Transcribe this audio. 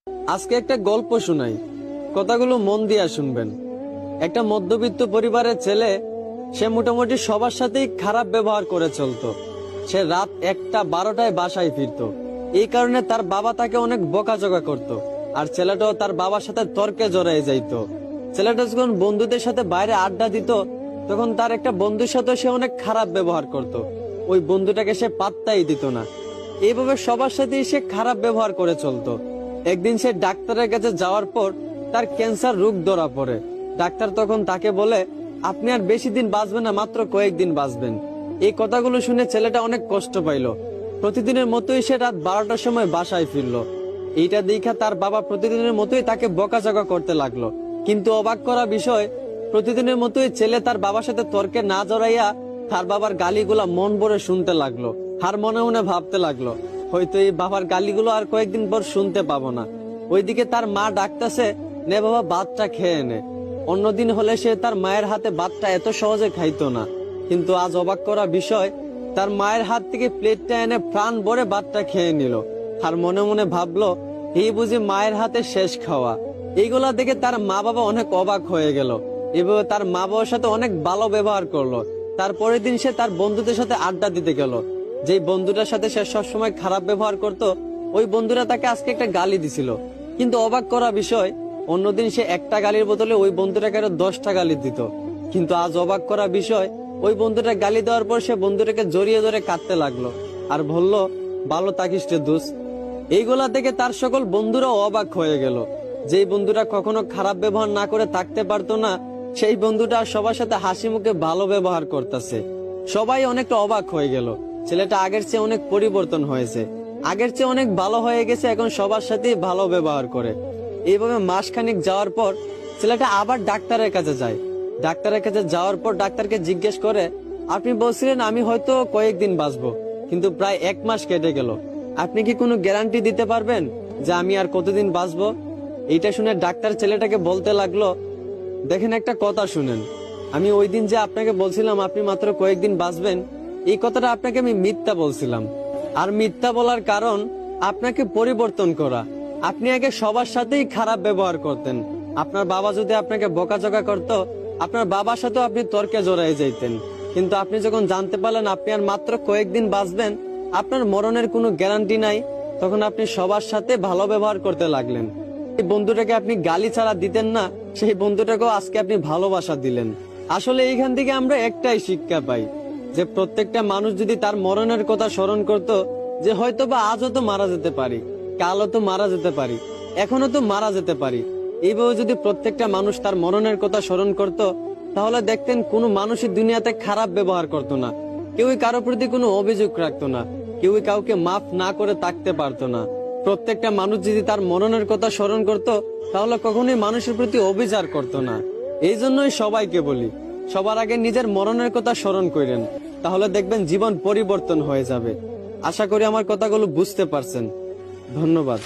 আজকে একটা গল্প শোনাই, কথাগুলো মন দিয়া শুনবেন। একটা মধ্যবিত্ত পরিবারের ছেলে, সে মোটামুটি সবার সাথেই খারাপ ব্যবহার করে চলতো। সে রাত 1টা 12টায় বাসায় ফিরতো। এই কারণে তার বাবা তাকে অনেক বকাঝকা করত। আর ছেলেটাও তার বাবার সাথে তর্কে জড়ায় যাইতো। ছেলেটা যখন বন্ধুদের সাথে বাইরে আড্ডা দিত, তখন তার একটা বন্ধুর সাথে সে অনেক খারাপ ব্যবহার করত। ওই বন্ধুটাকে সে পাত্তাই দিত না। এইভাবে সবার সাথেই সে খারাপ ব্যবহার করে চলতো। একদিন সে ডাক্তারের কাছে যাওয়ার পর তার ক্যান্সার রোগ ধরা পড়ে। ডাক্তার তখন তাকে বলে, আপনি আর বেশি দিন বাঁচবেন না, মাত্র কয়েকদিন বাঁচবেন। এই কথাগুলো শুনে ছেলেটা অনেক কষ্ট পাইল। প্রতিদিনের মতোই সে রাত 12টার সময় বাসায় ফিরলো। এইটা দেখা তার বাবা প্রতিদিনের মতোই তাকে বকাঝকা করতে লাগলো। কিন্তু অবাক করা বিষয়, প্রতিদিনের মতোই ছেলে তার বাবার সাথে তর্কে না জড়াইয়া তার বাবার গালিগুলা মন ভরে শুনতে লাগলো। আর মনে মনে ভাবতে লাগলো, হয়তো এই বাবার গালিগুলো আর কয়েকদিন পর শুনতে পাবো না। ওইদিকে তার মা ডাকতেছে, নে বাবা ভাতটা খেয়ে নে। অন্যদিন হলে সে তার মায়ের হাতে ভাতটা এত সহজে খাইতো না। কিন্তু আজ অবাক করা বিষয়, তার মায়ের হাত থেকে প্লেটটা এনে প্রাণ ভরে ভাতটা খেয়ে নিল। আর মনে মনে ভাবলো, এই বুঝি মায়ের হাতে শেষ খাওয়া। এইগুলা দেখে তার মা বাবা অনেক অবাক হয়ে গেল। এভাবে তার মা বাবার সাথে অনেক ভালো ব্যবহার করলো। তারপরের দিন সে তার বন্ধুদের সাথে আড্ডা দিতে গেল। যেই বন্ধুটার সাথে সে সবসময় খারাপ ব্যবহার করত, ওই বন্ধুরা তাকে আজকে একটা গালি দিছিল। কিন্তু অবাক করা বিষয়, অন্যদিন সে একটা গালির বদলে ওই বন্ধুটাকে আরো 10টা গালি দিত। কিন্তু আজ অবাক করা বিষয়, ওই বন্ধুটা গালি দেওয়ার পর সে বন্ধুটাকে জড়িয়ে ধরে কাঁদতে লাগলো আর বলল, ভালো থাকিস রে দোস্ত। এইগুলা দেখে তার সকল বন্ধুরা অবাক হয়ে গেল। যেই বন্ধুরা কখনো খারাপ ব্যবহার না করে থাকতে পারতো না, সেই বন্ধুটা সবার সাথে হাসি মুখে ভালো ব্যবহার করতেছে। সবাই অনেকটা অবাক হয়ে গেল। ছেলেটা আগের চেয়ে অনেক পরিবর্তন হয়েছে, আগের চেয়ে অনেক ভালো হয়ে গেছে, এখন সবার সাথেই ভালো ব্যবহার করে। এইভাবে মাসখানিক যাওয়ার পর ছেলেটা আবার ডাক্তারের কাছে যায়। ডাক্তারের কাছে যাওয়ার পর ডাক্তারকে জিজ্ঞেস করে, আপনি বলছিলেন আমি হয়তো কয়েকদিন বাঁচবো, কিন্তু প্রায় 1 মাস কেটে গেল। আপনি কি কোনো গ্যারান্টি দিতে পারবেন যে আমি আর কতদিন বাঁচবো? এইটা শুনে ডাক্তার ছেলেটাকে বলতে লাগলো, দেখেন একটা কথা শুনেন, আমি ওই দিন যে আপনাকে বলছিলাম আপনি মাত্র কয়েকদিন বাঁচবেন, এই কথাটা আপনাকে আমি মিথ্যা বলছিলাম। আর মিথ্যা বলার কারণ আপনাকে পরিবর্তন করা। আপনি আগে সবার সাথেই খারাপ ব্যবহার করতেন। আপনার বাবা যদি আপনাকে বকাঝকা করত, আপনার বাবার সাথেও আপনি তর্কে জড়াই যাইতেন। কিন্তু আপনি যখন জানতে পারলেন আপনি আর মাত্র কয়েকদিন বাঁচবেন, আপনার মরণের কোনো গ্যারান্টি নাই, তখন আপনি সবার সাথে ভালো ব্যবহার করতে লাগলেন। এই বন্ধুটাকে আপনি গালি ছাড়া দিতেন না, সেই বন্ধুটাকেও আজকে আপনি ভালোবাসা দিলেন। আসলে এইখান থেকে আমরা একটাই শিক্ষা পাই, যে প্রত্যেকটা মানুষ যদি তার মরণের কথা স্মরণ করত, যে হয়তো বা আজও তো মারা যেতে পারি, কালও তো মারা যেতে পারি, এখনো তো মারা যেতে পারি, এইভাবে যদি প্রত্যেকটা মানুষ তার মরণের কথা স্মরণ করত, তাহলে দেখতেন কোনো মানুষই দুনিয়াতে খারাপ ব্যবহার করত না, কেউই কারো প্রতি কোনো অভিযোগ রাখতো না, কেউই কাউকে মাফ না করে থাকতে পারতো না। প্রত্যেকটা মানুষ যদি তার মরণের কথা স্মরণ করত, তাহলে কখনোই মানুষের প্রতি অবিচার করতো না। এই জন্যই সবাইকে বলি, সবার আগে নিজের মরণের কথা স্মরণ করেন, তাহলে দেখবেন জীবন পরিবর্তন হয়ে যাবে। আশা করি আমার কথাগুলো বুঝতে পারছেন। ধন্যবাদ।